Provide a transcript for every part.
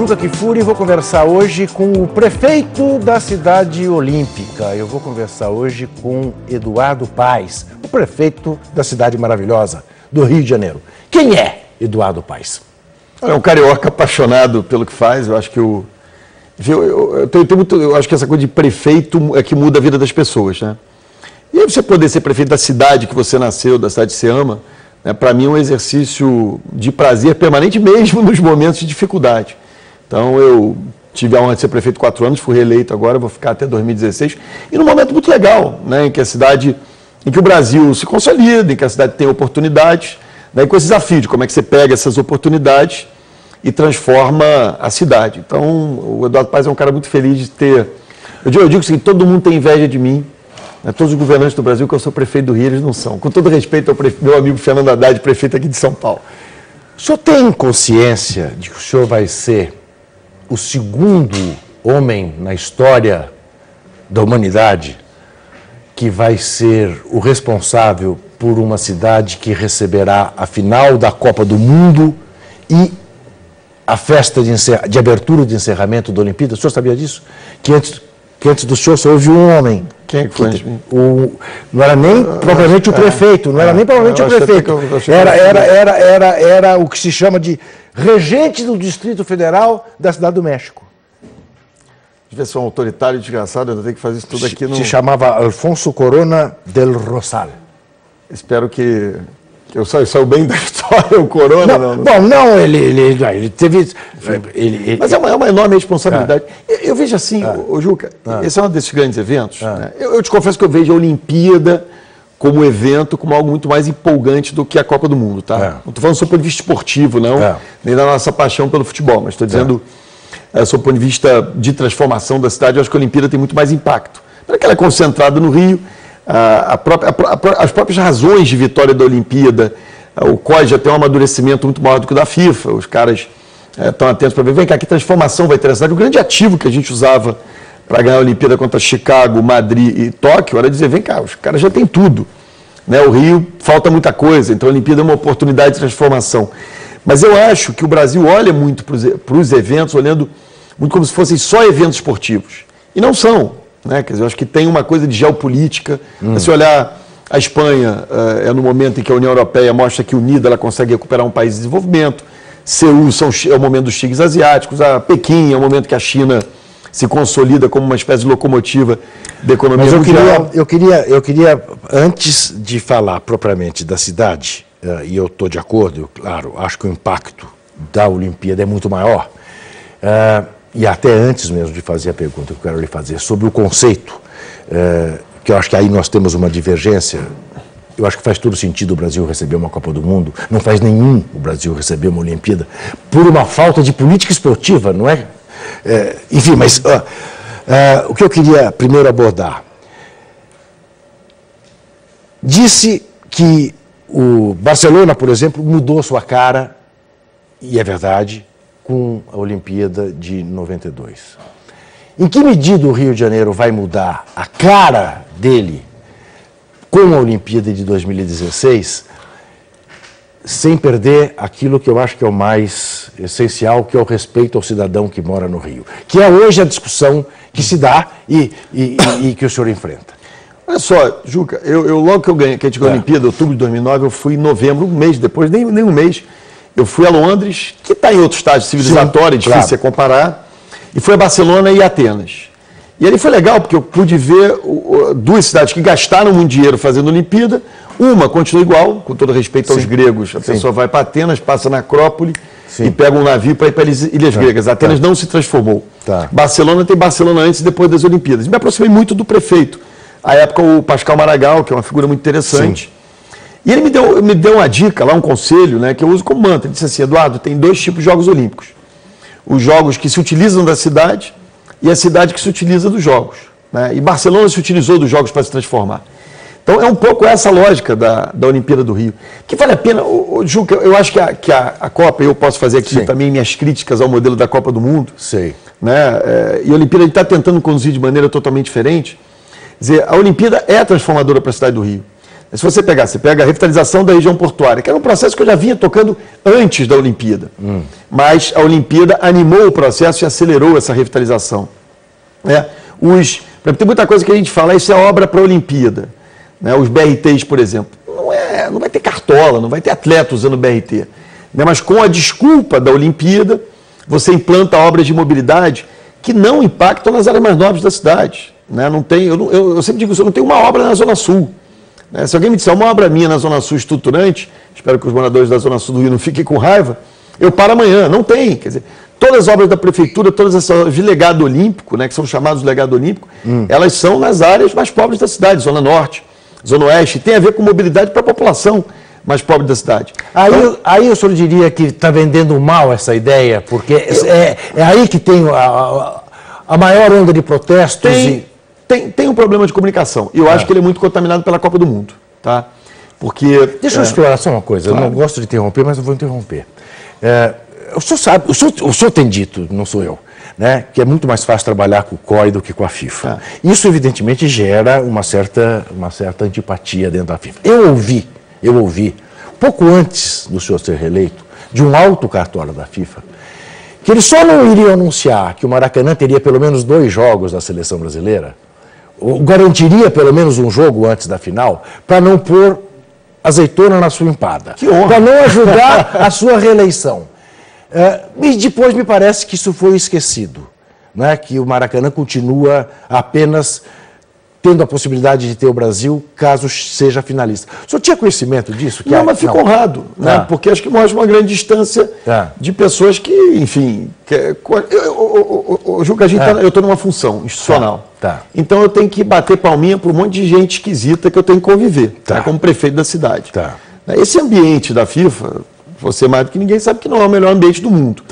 Nunca Kfouri, vou conversar hoje com o prefeito da cidade olímpica. Eu vou conversar hoje com Eduardo Paes, o prefeito da cidade maravilhosa do Rio de Janeiro. Quem é Eduardo Paes? É um carioca apaixonado pelo que faz. Eu acho que eu acho que essa coisa de prefeito é que muda a vida das pessoas, né? E aí você poder ser prefeito da cidade que você nasceu, da cidade que você ama, né, para mim é um exercício de prazer permanente, mesmo nos momentos de dificuldade. Então eu tive a honra de ser prefeito 4 anos, fui reeleito agora, vou ficar até 2016, e num momento muito legal, né, em que o Brasil se consolida, em que a cidade tem oportunidades, né, e com esse desafio de como é que você pega essas oportunidades e transforma a cidade. Então o Eduardo Paes é um cara muito feliz de ter... Eu digo assim, todo mundo tem inveja de mim, né, todos os governantes do Brasil, que eu sou prefeito do Rio, eles não são. Com todo respeito ao meu amigo Fernando Haddad, prefeito aqui de São Paulo. O senhor tem consciência de que o senhor vai ser o segundo homem na história da humanidade que vai ser o responsável por uma cidade que receberá a final da Copa do Mundo e a festa de abertura de encerramento da Olimpíada? O senhor sabia disso? Que antes do senhor só houve um homem. Quem é que foi? Não era nem propriamente o prefeito, não era nem propriamente o prefeito. Era o que se chama de regente do Distrito Federal da Cidade do México. Devia ser um autoritário desgraçado, eu tenho que fazer isso tudo aqui no... Se chamava Alfonso Corona del Rosal. Espero que eu saiu bem da história, o Corona. Não, bom, não, ele teve... Mas é uma enorme responsabilidade. Eu vejo assim, Juca, esse é um desses grandes eventos. Né? Eu te confesso que eu vejo a Olimpíada como evento, como algo muito mais empolgante do que a Copa do Mundo, tá? Não estou falando sob o ponto de vista esportivo, não, nem da nossa paixão pelo futebol, mas estou dizendo, sob o ponto de vista de transformação da cidade, eu acho que a Olimpíada tem muito mais impacto. Porque ela é concentrada no Rio, as próprias razões de vitória da Olimpíada, o COI já tem um amadurecimento muito maior do que o da FIFA, os caras estão atentos para ver, vem cá, que transformação vai ter a cidade. O grande ativo que a gente usava para ganhar a Olimpíada contra Chicago, Madrid e Tóquio era dizer, vem cá, os caras já têm tudo. Né? O Rio falta muita coisa, então a Olimpíada é uma oportunidade de transformação. Mas eu acho que o Brasil olha muito para os eventos, olhando muito como se fossem só eventos esportivos. E não são. Né? Quer dizer, eu acho que tem uma coisa de geopolítica. Se olhar a Espanha, é no momento em que a União Europeia mostra que unida ela consegue recuperar um país de desenvolvimento. Seul é o momento dos tigres asiáticos. A Pequim é o momento que a China se consolida como uma espécie de locomotiva da economia mundial. Eu queria, antes de falar propriamente da cidade, e eu estou de acordo, claro, acho que o impacto da Olimpíada é muito maior, e até antes mesmo de fazer a pergunta que eu quero lhe fazer sobre o conceito, que eu acho que aí nós temos uma divergência. Eu acho que faz todo sentido o Brasil receber uma Copa do Mundo, não faz nenhum o Brasil receber uma Olimpíada, por uma falta de política esportiva, não é? Enfim, mas o que eu queria primeiro abordar, disse que o Barcelona, por exemplo, mudou sua cara, e é verdade, com a Olimpíada de 92. Em que medida o Rio de Janeiro vai mudar a cara dele com a Olimpíada de 2016, sem perder aquilo que eu acho que é o mais essencial, que é o respeito ao cidadão que mora no Rio, que é hoje a discussão que se dá e que o senhor enfrenta? Olha só, Juca, eu logo que a gente ganhou a Olimpíada, em outubro de 2009, eu fui em novembro, um mês depois, nem um mês, eu fui a Londres, que está em outro estágio civilizatório, difícil você comparar, e fui a Barcelona e Atenas. E ali foi legal, porque eu pude ver duas cidades que gastaram muito dinheiro fazendo a Olimpíada. Uma continua igual, com todo respeito aos gregos. A pessoa vai para Atenas, passa na Acrópole e pega um navio para ir para as Ilhas Gregas. Atenas não se transformou. Barcelona tem Barcelona antes e depois das Olimpíadas. Me aproximei muito do prefeito. À época, o Pascal Maragall, que é uma figura muito interessante. E ele me deu uma dica, lá um conselho, né, que eu uso como mantra. Ele disse assim, Eduardo, tem 2 tipos de Jogos Olímpicos. Os jogos que se utilizam da cidade e a cidade que se utiliza dos jogos. Né? E Barcelona se utilizou dos jogos para se transformar. Então é um pouco essa lógica da Olimpíada do Rio. Que vale a pena, Juca, eu acho que a Copa, eu posso fazer aqui também minhas críticas ao modelo da Copa do Mundo. Né? E a Olimpíada está tentando conduzir de maneira totalmente diferente. Quer dizer, a Olimpíada é transformadora para a cidade do Rio. Se você pega a revitalização da região portuária, que era um processo que eu já vinha tocando antes da Olimpíada. Mas a Olimpíada animou o processo e acelerou essa revitalização. Tem muita coisa que a gente fala, isso é obra para a Olimpíada. Né? Os BRTs, por exemplo. Não vai ter cartola, não vai ter atleta usando BRT. Né? Mas com a desculpa da Olimpíada, você implanta obras de mobilidade que não impactam nas áreas mais nobres da cidade. Né? Eu sempre digo isso, eu não tenho uma obra na Zona Sul. Né? Se alguém me disser uma obra minha na Zona Sul estruturante, espero que os moradores da Zona Sul do Rio não fiquem com raiva, eu paro amanhã. Não tem. Quer dizer, todas as obras da prefeitura, todas essas obras de legado olímpico, né, que são chamadas de legado olímpico, elas são nas áreas mais pobres da cidade, Zona Norte, Zona Oeste, tem a ver com mobilidade para a população mais pobre da cidade. Aí o senhor diria que está vendendo mal essa ideia, porque é aí que tem a maior onda de protestos? Tem um problema de comunicação. E eu acho que ele é muito contaminado pela Copa do Mundo. Tá? Porque, deixa eu explorar só uma coisa. Claro. Eu não gosto de interromper, mas eu vou interromper. O senhor sabe, o senhor tem dito, não sou eu, né, que é muito mais fácil trabalhar com o COI do que com a FIFA. Isso, evidentemente, gera uma certa antipatia dentro da FIFA. Eu ouvi, pouco antes do senhor ser reeleito, de um alto cartório da FIFA, que eles só não iriam anunciar que o Maracanã teria pelo menos 2 jogos da seleção brasileira, ou garantiria pelo menos um jogo antes da final, para não pôr azeitona na sua empada, para não ajudar a sua reeleição. E depois me parece que isso foi esquecido, né? Que o Maracanã continua apenas tendo a possibilidade de ter o Brasil caso seja finalista. O senhor tinha conhecimento disso? Não, mas fico honrado, né? Porque acho que mostra uma grande distância de pessoas que, enfim... Juca, eu estou numa função institucional. Então eu tenho que bater palminha para um monte de gente esquisita que eu tenho que conviver, como prefeito da cidade. Esse ambiente da FIFA, você mais do que ninguém sabe que não é o melhor ambiente do mundo.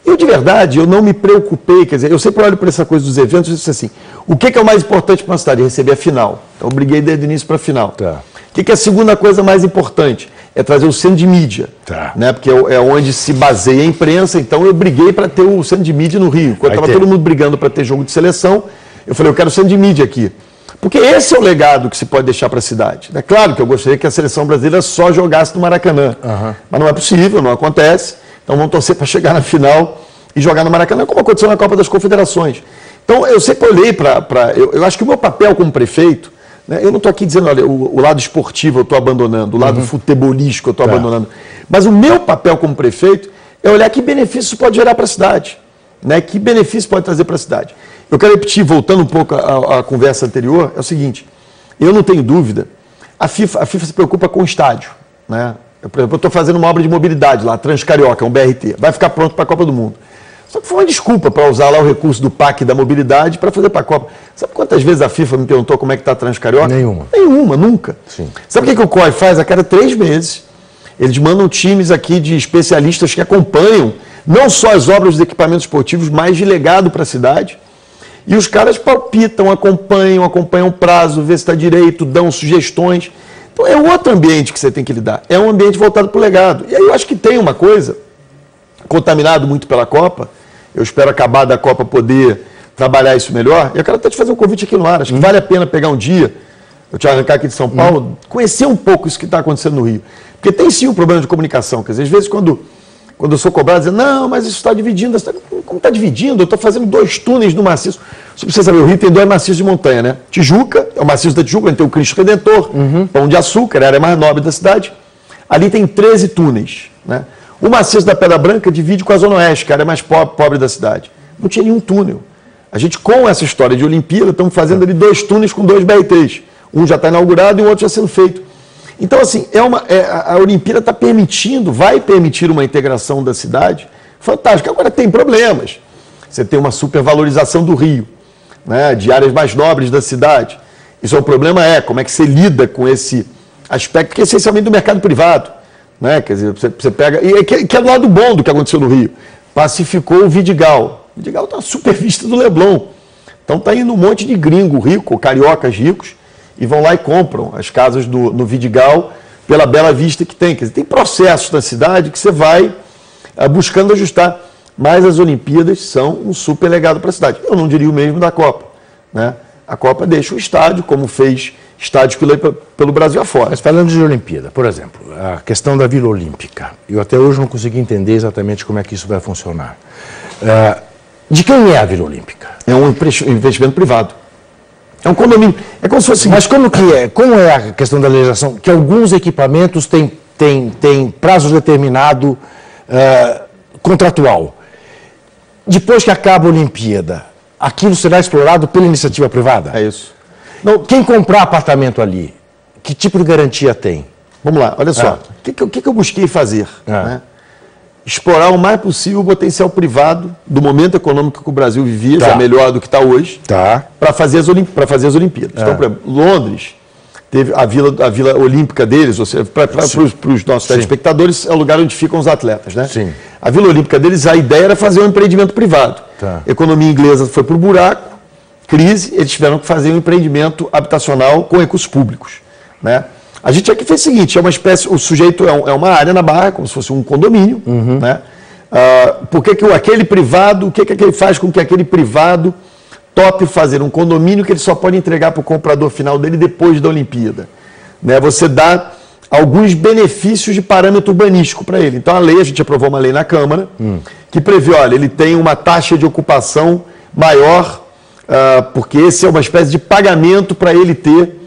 Eu, de verdade, eu não me preocupei, quer dizer, eu sempre olho para essa coisa dos eventos e disse assim, o que é o mais importante para uma cidade? Receber a final. Então eu briguei desde o início para a final. O que é a segunda coisa mais importante? É trazer o centro de mídia, né? Porque é onde se baseia a imprensa, então eu briguei para ter o centro de mídia no Rio. Quando estava todo mundo brigando para ter jogo de seleção, eu falei, eu quero o centro de mídia aqui. Porque esse é o legado que se pode deixar para a cidade. É claro que eu gostaria que a seleção brasileira só jogasse no Maracanã, mas não é possível, não acontece. Então vamos torcer para chegar na final e jogar no Maracanã, como aconteceu na Copa das Confederações. Então eu sempre olhei eu acho que o meu papel como prefeito, né, eu não estou aqui dizendo, olha, o lado esportivo eu estou abandonando, o lado futebolístico eu estou abandonando, mas o meu papel como prefeito é olhar que benefício isso pode gerar para a cidade, né, que benefício pode trazer para a cidade. Eu quero repetir, voltando um pouco à conversa anterior, é o seguinte, eu não tenho dúvida, a FIFA se preocupa com o estádio, né? Por exemplo, eu estou fazendo uma obra de mobilidade lá, Transcarioca, um BRT, vai ficar pronto para a Copa do Mundo. Só que foi uma desculpa para usar lá o recurso do PAC da mobilidade para fazer para a Copa. Sabe quantas vezes a FIFA me perguntou como é que está a Transcarioca? Nenhuma, nunca. Sabe o que o COI faz? A cada 3 meses, eles mandam times aqui de especialistas que acompanham não só as obras dos equipamentos esportivos, mas de legado para a cidade. E os caras palpitam, acompanham o prazo, vê se está direito, dão sugestões. Então é outro ambiente que você tem que lidar, é um ambiente voltado para o legado. E aí eu acho que tem uma coisa, contaminado muito pela Copa, eu espero acabar da Copa poder trabalhar isso melhor, e eu quero até te fazer um convite aqui no ar, acho que vale a pena pegar um dia, eu te arrancar aqui de São Paulo, conhecer um pouco isso que está acontecendo no Rio. Porque tem sim um problema de comunicação, quer dizer, às vezes quando eu sou cobrado, dizendo, não, mas isso está dividindo, como está dividindo? Eu estou fazendo 2 túneis no maciço. Você precisa saber, o Rio tem 2 maciços de montanha, né? Tijuca, é o maciço da Tijuca, onde tem o Cristo Redentor, Pão de Açúcar, a área mais nobre da cidade. Ali tem 13 túneis, né? O maciço da Pedra Branca divide com a Zona Oeste, que é a área mais pobre da cidade. Não tinha nenhum túnel. A gente, com essa história de Olimpíada, estamos fazendo ali 2 túneis com 2 BRTs. Um já está inaugurado e o outro já sendo feito. Então, assim, a Olimpíada está permitindo, vai permitir uma integração da cidade fantástica. Agora, tem problemas. Você tem uma supervalorização do Rio, né, de áreas mais nobres da cidade. Isso é um problema, como é que você lida com esse aspecto, que é essencialmente do mercado privado. Né? Quer dizer, você pega... E que é do lado bom do que aconteceu no Rio. Pacificou o Vidigal. O Vidigal está na super vista do Leblon. Então está indo um monte de gringo rico, cariocas ricos, e vão lá e compram as casas no Vidigal pela bela vista que tem. Quer dizer, tem processos na cidade que você vai buscando ajustar. Mas as Olimpíadas são um super legado para a cidade. Eu não diria o mesmo da Copa, né? A Copa deixa o estádio, como fez estádios pelo Brasil afora. Mas falando de Olimpíada, por exemplo, a questão da Vila Olímpica, eu até hoje não consegui entender exatamente como é que isso vai funcionar. De quem é a Vila Olímpica? É um investimento privado. É um condomínio. É como se fosse... Mas como que é? Como é a questão da legislação? Que alguns equipamentos têm prazo determinado contratual. Depois que acaba a Olimpíada, aquilo será explorado pela iniciativa privada? É isso. Não, quem comprar apartamento ali, que tipo de garantia tem? Vamos lá, olha só. O que eu busquei fazer? Né? Explorar o mais possível o potencial privado do momento econômico que o Brasil vivia, já melhor do que está hoje, para fazer as Olimpíadas. Então, por exemplo, Londres teve a Vila Olímpica deles, ou seja, para os nossos telespectadores, é o lugar onde ficam os atletas. Né? Sim. A Vila Olímpica deles, a ideia era fazer um empreendimento privado. A economia inglesa foi para o buraco, crise, eles tiveram que fazer um empreendimento habitacional com recursos públicos. Né? A gente aqui fez o seguinte, é uma espécie, o sujeito é uma área na Barra, como se fosse um condomínio, né? Por que aquele privado, o que ele faz com que aquele privado tope fazer um condomínio que ele só pode entregar para o comprador final dele depois da Olimpíada? Né? Você dá alguns benefícios de parâmetro urbanístico para ele. Então a gente aprovou uma lei na Câmara que prevê, olha, ele tem uma taxa de ocupação maior, porque esse é uma espécie de pagamento para ele ter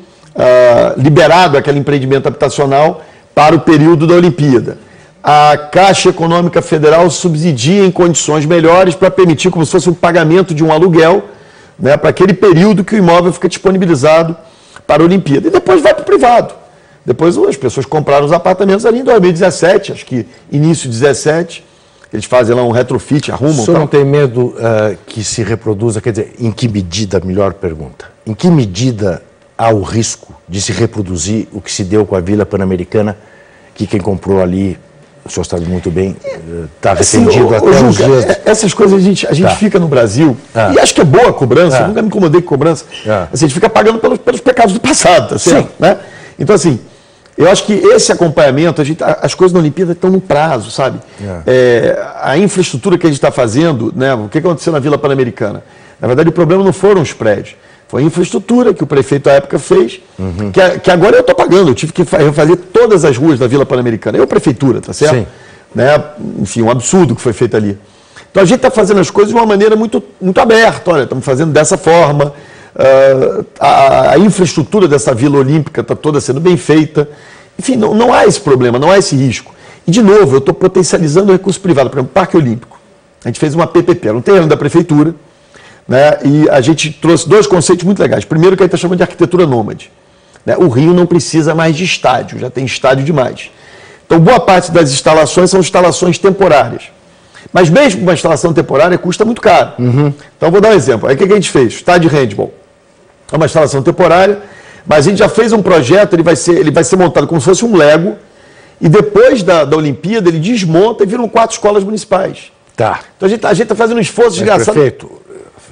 liberado aquele empreendimento habitacional para o período da Olimpíada. A Caixa Econômica Federal subsidia em condições melhores para permitir como se fosse um pagamento de um aluguel, né, para aquele período que o imóvel fica disponibilizado para a Olimpíada. E depois vai para o privado. Depois as pessoas compraram os apartamentos ali em 2017, acho que início de 2017. Eles fazem lá um retrofit, arrumam. O senhor não tem medo que se reproduza, quer dizer, em que medida, melhor pergunta, em que medida há o risco de se reproduzir o que se deu com a Vila Pan-Americana, que quem comprou ali, o senhor sabe muito bem, está arrependido até os dias... Essas coisas a gente fica no Brasil, e acho que é boa a cobrança, nunca me incomodei com cobrança, assim, a gente fica pagando pelos pecados do passado, tá certo? Né? Então, assim, eu acho que esse acompanhamento, as coisas na Olimpíada estão no prazo, sabe? A infraestrutura que a gente está fazendo, né, o que aconteceu na Vila Pan-Americana? Na verdade, o problema não foram os prédios. Foi a infraestrutura que o prefeito à época fez, que agora eu estou pagando. Eu tive que refazer todas as ruas da Vila Pan-Americana. Eu, prefeitura, tá certo? Sim. Né? Enfim, um absurdo que foi feito ali. Então a gente está fazendo as coisas de uma maneira muito, muito aberta. Olha, estamos fazendo dessa forma. A infraestrutura dessa Vila Olímpica está toda sendo bem feita. Enfim, não há esse problema, não há esse risco. E, de novo, eu estou potencializando o recurso privado. Por exemplo, Parque Olímpico. A gente fez uma PPP, era um terreno da prefeitura. Né? E a gente trouxe dois conceitos muito legais. Primeiro, que a gente está chamando de arquitetura nômade. Né? O Rio não precisa mais de estádio, já tem estádio demais. Então, boa parte das instalações são instalações temporárias. Mas mesmo uma instalação temporária custa muito caro. Então, vou dar um exemplo. Aí o que a gente fez? Estádio de handball. É uma instalação temporária, mas a gente já fez um projeto, ele vai ser montado como se fosse um Lego, e depois da Olimpíada ele desmonta e viram 4 escolas municipais. Tá. Então, a gente está fazendo um esforço desgraçado. Prefeito,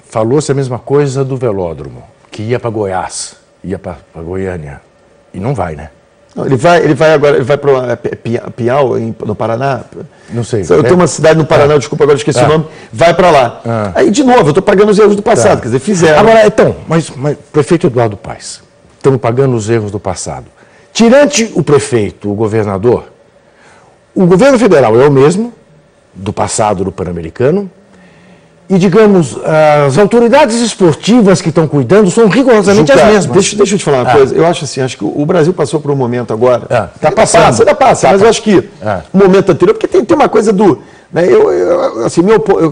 falou-se a mesma coisa do velódromo, que ia para Goiás, ia para Goiânia, e não vai, né? Não, ele vai agora, para Piau, no Paraná. Não sei. Eu tenho uma cidade no Paraná, desculpa, agora esqueci o nome, vai para lá. Aí, de novo, eu estou pagando os erros do passado, quer dizer, fizeram. Agora, então, mas prefeito Eduardo Paes, estamos pagando os erros do passado. Tirante o prefeito, o governador, o governo federal é o mesmo, do passado do Pan-Americano, e, digamos, as autoridades esportivas que estão cuidando são rigorosamente as mesmas. Deixa eu te falar uma coisa. Eu acho assim, acho que o Brasil passou por um momento agora. Está passando. Ainda passa, mas eu acho que o momento anterior, porque tem uma coisa do... Né,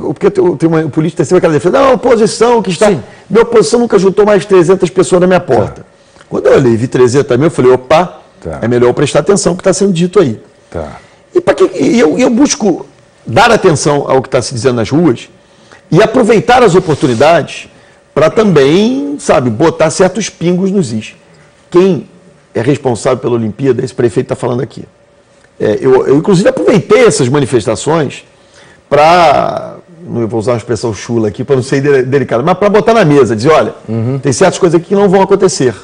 porque tem uma política, tem sempre aquela defesa, a oposição que está... Sim. Minha oposição nunca juntou mais de 300 pessoas na minha porta. Quando eu olhei e vi 300 mil, eu falei, opa, é melhor eu prestar atenção ao que está sendo dito aí. E eu busco dar atenção ao que está se dizendo nas ruas, e aproveitar as oportunidades para também, sabe, botar certos pingos nos is. Quem é responsável pela Olimpíada, esse prefeito está falando aqui. Eu, inclusive, aproveitei essas manifestações para, não vou usar uma expressão chula aqui, para não ser delicado, mas para botar na mesa, dizer, olha, tem certas coisas aqui que não vão acontecer.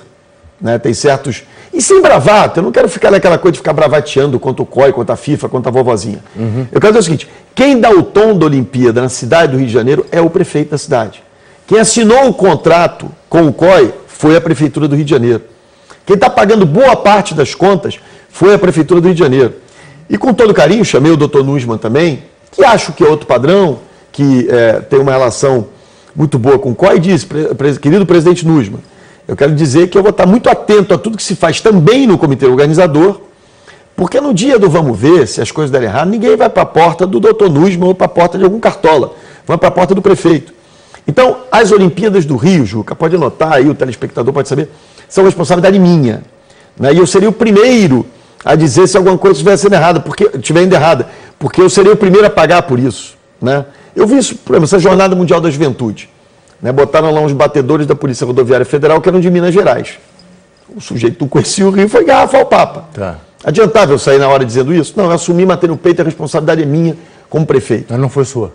Né? Tem certos... E sem bravata, eu não quero ficar naquela coisa de ficar bravateando contra o COI, contra a FIFA, contra a vovozinha. Eu quero dizer o seguinte, quem dá o tom da Olimpíada na cidade do Rio de Janeiro é o prefeito da cidade. Quem assinou o contrato com o COI foi a Prefeitura do Rio de Janeiro. Quem está pagando boa parte das contas foi a Prefeitura do Rio de Janeiro. E com todo carinho, chamei o doutor Nussmann também, que acho que é outro padrão, que tem uma relação muito boa com o COI, e disse, querido presidente Nussmann, eu quero dizer que eu vou estar muito atento a tudo que se faz também no comitê organizador, porque no dia do vamos ver, se as coisas derem errado, ninguém vai para a porta do doutor Nussmann ou para a porta de algum cartola, vai para a porta do prefeito. Então, as Olimpíadas do Rio, Juca, pode anotar aí, o telespectador pode saber, são responsabilidade minha. Né? E eu seria o primeiro a dizer se alguma coisa estiver sendo errada, estiver indo errada, porque eu seria o primeiro a pagar por isso. Né? Eu vi isso, por exemplo, essa Jornada Mundial da Juventude. Né? Botaram lá uns batedores da Polícia Rodoviária Federal que eram de Minas Gerais. O sujeito não conhecia o Rio, foi garrafa ao Papa. Tá. Adiantava eu sair na hora dizendo isso? Não, eu assumi, matei no peito, a responsabilidade é minha como prefeito. Mas não foi sua.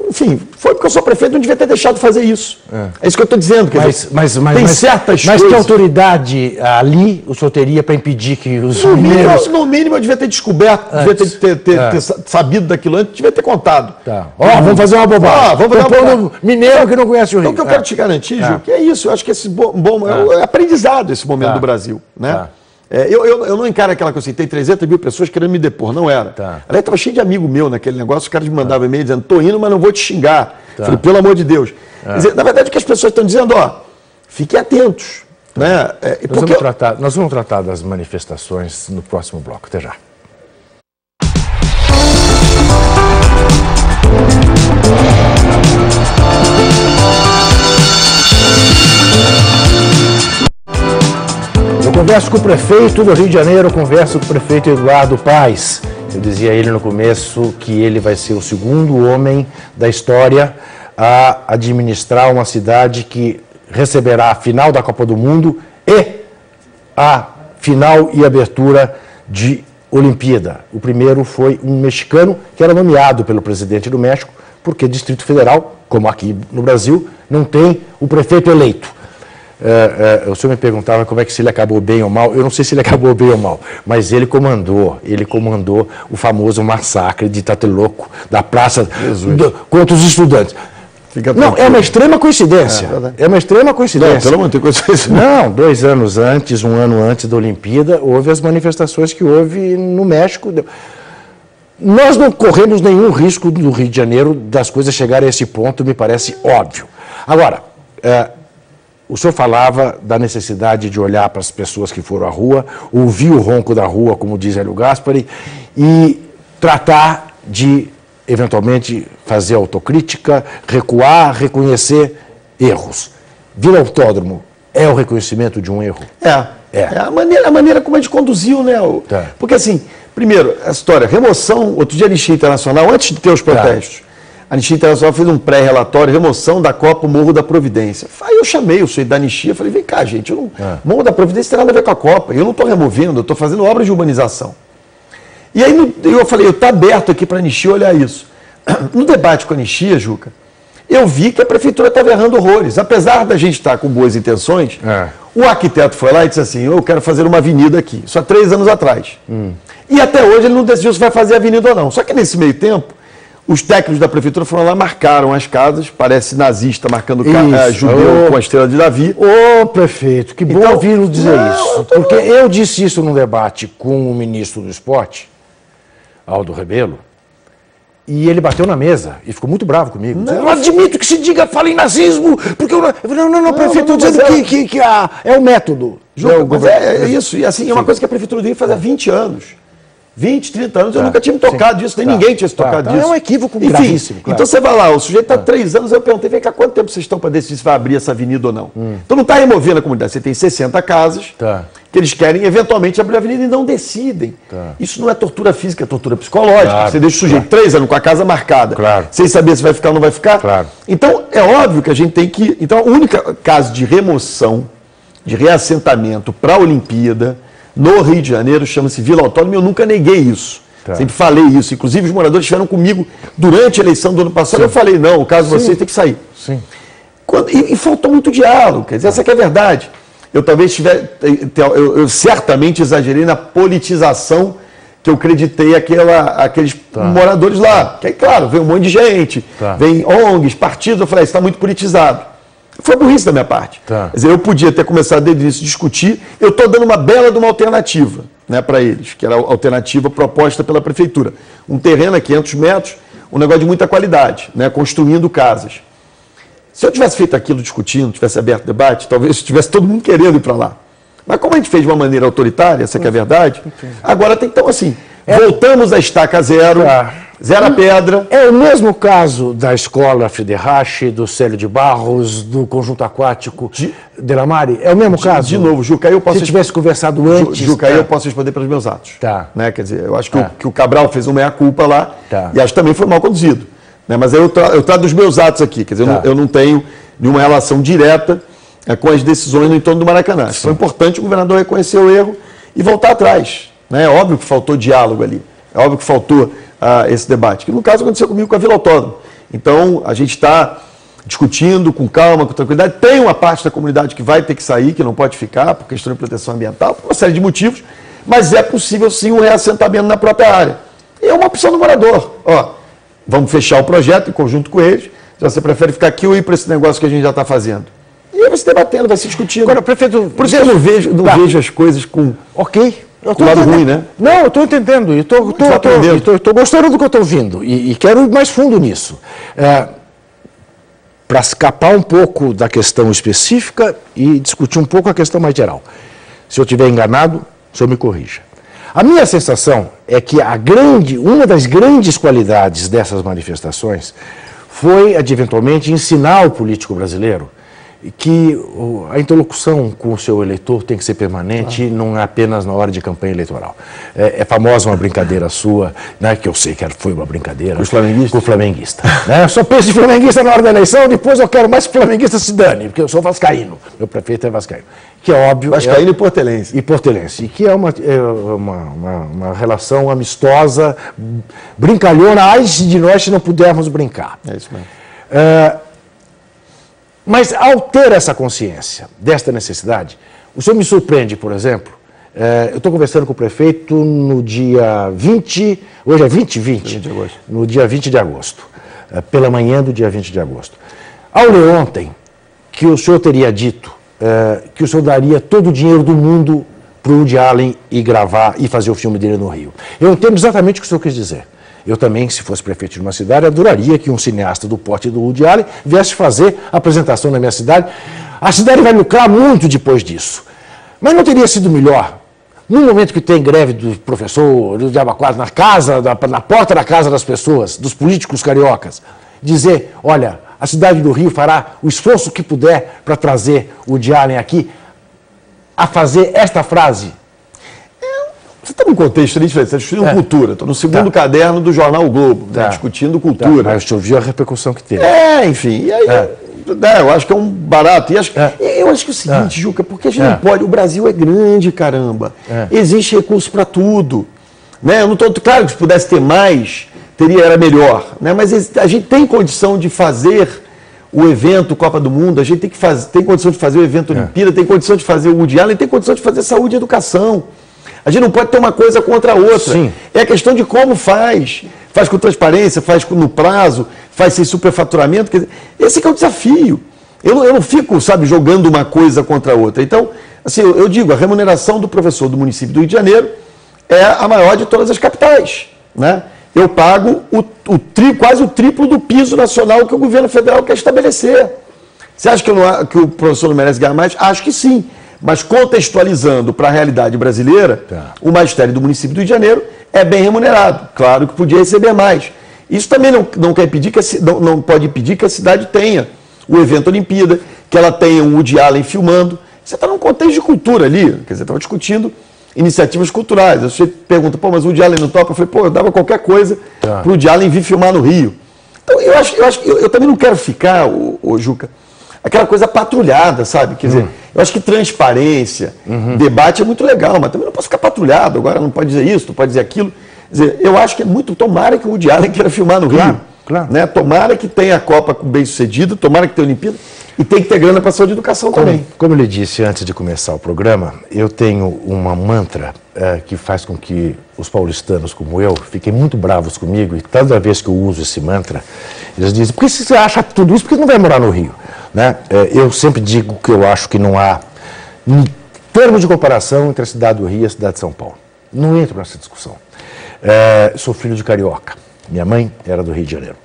Enfim, foi porque eu sou prefeito, não devia ter deixado de fazer isso. É isso que eu estou dizendo. Tem certas mas coisas... que autoridade ali o senhor teria para impedir que os mineiros... No mínimo, eu devia ter descoberto, devia ter sabido daquilo antes, devia ter contado. Tá. Vamos fazer uma bobagem. Vamos fazer uma mineiro que não conhece o Rio. Então, o que eu quero te garantir, Ju, que é isso. Eu acho que esse é aprendizado esse momento do Brasil. Né? Tá. Eu não encaro aquela coisa assim, tem 300 mil pessoas querendo me depor, não era. Tá. Aliás, estava cheio de amigo meu naquele negócio, os caras me mandavam e-mail dizendo, estou indo, mas não vou te xingar. Tá. Falei, pelo amor de Deus. Quer dizer, na verdade, o que as pessoas estão dizendo, fiquem atentos. Né? Nós vamos tratar das manifestações no próximo bloco. Até já. Eu converso com o prefeito do Rio de Janeiro, eu converso com o prefeito Eduardo Paes. Eu dizia a ele no começo que ele vai ser o segundo homem da história a administrar uma cidade que receberá a final da Copa do Mundo e a final e abertura de Olimpíada. O primeiro foi um mexicano que era nomeado pelo presidente do México, porque Distrito Federal, como aqui no Brasil, não tem o prefeito eleito. O senhor me perguntava como é que se ele acabou bem ou mal. Eu não sei se ele acabou bem ou mal, mas ele comandou o famoso massacre de Tlatelolco, da praça contra os estudantes. Não, é uma extrema coincidência. É uma extrema coincidência. Não, pelo amor de Deus. Não, 2 anos antes, 1 ano antes da Olimpíada, houve as manifestações que houve no México. Nós não corremos nenhum risco no Rio de Janeiro das coisas chegarem a esse ponto, me parece óbvio. Agora, o senhor falava da necessidade de olhar para as pessoas que foram à rua, ouvir o ronco da rua, como diz Hélio Gaspari, e tratar de, eventualmente, fazer autocrítica, recuar, reconhecer erros. Vir ao autódromo é o reconhecimento de um erro? É a maneira como a gente conduziu, né? Porque, assim, primeiro, a história, remoção, outro dia a Anistia Internacional, antes de ter os protestos, a Anistia Internacional fez um pré-relatório, remoção da Copa Morro da Providência. Aí eu chamei o sujeito da Anistia, falei, vem cá, gente, Morro da Providência tem nada a ver com a Copa, eu não estou removendo, eu estou fazendo obras de urbanização. E aí eu falei, eu estou aberto aqui para a Anistia olhar isso. No debate com a Anistia, Juca, eu vi que a prefeitura estava errando horrores. Apesar da gente estar com boas intenções, o arquiteto foi lá e disse assim, eu quero fazer uma avenida aqui. Isso há 3 anos atrás. E até hoje ele não decidiu se vai fazer avenida ou não. Só que nesse meio tempo, os técnicos da prefeitura foram lá, marcaram as casas, parece nazista marcando judeu com a estrela de Davi. Ô, prefeito, que bom ouvi-lo dizer isso. Porque eu disse isso num debate com o ministro do Esporte, Aldo Rebelo, e ele bateu na mesa e ficou muito bravo comigo. Não admito que se diga, fala em nazismo, porque eu falei, não, prefeito, estou dizendo que é o método. Mas é isso, e assim, é uma coisa que a prefeitura devia fazer há 20 anos. 20, 30 anos, eu nunca tinha me tocado disso, nem ninguém tinha se tocado disso. É um equívoco gravíssimo. Claro. Então você vai lá, o sujeito está 3 anos, eu perguntei, vem cá, quanto tempo vocês estão para decidir se vai abrir essa avenida ou não? Então não está removendo a comunidade, você tem 60 casas que eles querem eventualmente abrir a avenida e não decidem. Isso não é tortura física, é tortura psicológica. Você deixa o sujeito 3 anos com a casa marcada, sem saber se vai ficar ou não vai ficar. Então é óbvio que a gente tem que... Então a única caso de remoção, de reassentamento para a Olimpíada, no Rio de Janeiro, chama-se Vila Autónoma, e eu nunca neguei isso. Sempre falei isso. Inclusive, os moradores estiveram comigo durante a eleição do ano passado. Eu falei, não, o caso de vocês tem que sair. E faltou muito diálogo, quer dizer, essa que é a verdade. Eu talvez eu certamente exagerei na politização que eu acreditei aqueles moradores lá. Que aí, claro, vem um monte de gente, vem ONGs, partidos, eu falei, isso está muito politizado. Foi burrice da minha parte. Tá. Quer dizer, eu podia ter começado desde o início a discutir, eu estou dando uma bela de uma alternativa, né, para eles, que era a alternativa proposta pela prefeitura. Um terreno a 500 metros, um negócio de muita qualidade, né, construindo casas. Se eu tivesse feito aquilo discutindo, tivesse aberto debate, talvez tivesse todo mundo querendo ir para lá. Mas como a gente fez de uma maneira autoritária, essa que é a verdade, agora tem que estar assim, voltamos a estaca zero, zero a pedra. É o mesmo caso da escola Friderrache, do Célio de Barros, do conjunto aquático de La Mare? É o mesmo caso? De novo, Juca, aí eu posso... Se tivesse conversado antes... Juca, aí eu posso responder pelos meus atos. Tá. Né? Quer dizer, eu acho que o Cabral fez uma meia-culpa lá, Tá. e acho que também foi mal conduzido. Né? Mas aí eu trato dos meus atos aqui, quer dizer, eu não tenho nenhuma relação direta com as decisões no entorno do Maracanã. Acho que foi importante o governador reconhecer o erro e voltar atrás. Né? É óbvio que faltou diálogo ali, é óbvio que faltou esse debate, que no caso aconteceu comigo com a Vila Autódromo. Então, a gente está discutindo com calma, com tranquilidade. Tem uma parte da comunidade que vai ter que sair, que não pode ficar, por questão de proteção ambiental, por uma série de motivos, mas é possível sim um reassentamento na própria área. E é uma opção do morador. Ó, vamos fechar o projeto em conjunto com eles. Se você prefere ficar aqui ou ir para esse negócio que a gente já está fazendo. E aí vai se debatendo, vai se discutindo. Agora, prefeito... Por isso que eu não vejo as coisas com... Ok. Com o lado ruim, né? Não, eu estou entendendo. Estou gostando do que eu estou ouvindo. E quero ir mais fundo nisso. Para escapar um pouco da questão específica e discutir um pouco a questão mais geral. Se eu estiver enganado, o senhor me corrija. A minha sensação é que uma das grandes qualidades dessas manifestações foi a de, eventualmente, ensinar o político brasileiro que a interlocução com o seu eleitor tem que ser permanente, não é apenas na hora de campanha eleitoral. É famosa uma brincadeira sua, né, que eu sei que foi uma brincadeira. Com os flamenguistas? Com o flamenguista. Né? Eu só penso em flamenguista na hora da eleição, depois eu quero mais que o flamenguista se dane, porque eu sou vascaíno. Meu prefeito é vascaíno. Que é óbvio... Vascaíno e portelense. E portelense. E que é uma relação amistosa, brincalhona, ai de nós se não pudermos brincar. É isso mesmo. Mas, ao ter essa consciência desta necessidade, o senhor me surpreende, por exemplo, eu estou conversando com o prefeito no dia 20, hoje é 20 de agosto. No dia 20 de agosto, pela manhã do dia 20 de agosto. Ao ler ontem que o senhor teria dito que o senhor daria todo o dinheiro do mundo para o Woody Allen ir gravar e fazer o filme dele no Rio. Eu entendo exatamente o que o senhor quis dizer. Eu também, se fosse prefeito de uma cidade, adoraria que um cineasta do porte do Woody Allen viesse fazer a apresentação na minha cidade. A cidade vai lucrar muito depois disso. Mas não teria sido melhor, no momento que tem greve do professor, do Diabo 4, na porta da casa das pessoas, dos políticos cariocas, dizer, olha, a cidade do Rio fará o esforço que puder para trazer o Woody Allen aqui a fazer esta frase. Você está num contexto diferente, você está discutindo cultura. Estou no segundo caderno do jornal o Globo, né, discutindo cultura. Mas o senhor viu a repercussão que teve. Enfim. E aí, eu acho que é um barato. E eu acho que é o seguinte, Juca, porque a gente não pode. O Brasil é grande, caramba. Existe recurso para tudo. Né? Eu não tô, claro que se pudesse ter mais, era melhor. Né? Mas a gente tem condição de fazer o evento Copa do Mundo, a gente tem condição de fazer o evento Olimpíada, tem condição de fazer o Woody Allen, tem condição de fazer saúde e educação. A gente não pode ter uma coisa contra a outra. Sim. É a questão de como faz. Faz com transparência, faz no prazo, faz sem superfaturamento. Quer dizer, esse que é o desafio. Eu não fico, jogando uma coisa contra a outra. Então, assim, eu digo, a remuneração do professor do município do Rio de Janeiro é a maior de todas as capitais. Né? Eu pago quase o triplo do piso nacional que o governo federal quer estabelecer. Você acha que o professor não merece ganhar mais? Acho que sim. Mas contextualizando para a realidade brasileira, o magistério do município do Rio de Janeiro é bem remunerado. Claro que podia receber mais. Isso também não pode impedir que a cidade tenha o evento Olimpíada, que ela tenha um Woody Allen filmando. Você está num contexto de cultura ali, quer dizer, estava discutindo iniciativas culturais. Você pergunta, mas o Woody Allen não topa? Eu falei, eu dava qualquer coisa para o Woody Allen vir filmar no Rio. Então, eu também não quero ficar, Juca, aquela coisa patrulhada, sabe? Quer dizer, eu acho que transparência, debate é muito legal, mas também não posso ficar patrulhado. Agora não pode dizer isso, não pode dizer aquilo. Quer dizer, eu acho que é muito... Tomara que o Woody Allen queira filmar no Rio. Claro. Né? Tomara que tenha a Copa bem sucedida, tomara que tenha a Olimpíada. E tem que ter grana para saúde e educação também. Como eu lhe disse antes de começar o programa, eu tenho uma mantra que faz com que os paulistanos como eu fiquem muito bravos comigo, e toda vez que eu uso esse mantra, eles dizem, por que você acha tudo isso? Por que não vai morar no Rio? né? Eu sempre digo que eu acho que não há termo de comparação entre a cidade do Rio e a cidade de São Paulo. Não entro nessa discussão. Sou filho de carioca. Minha mãe era do Rio de Janeiro.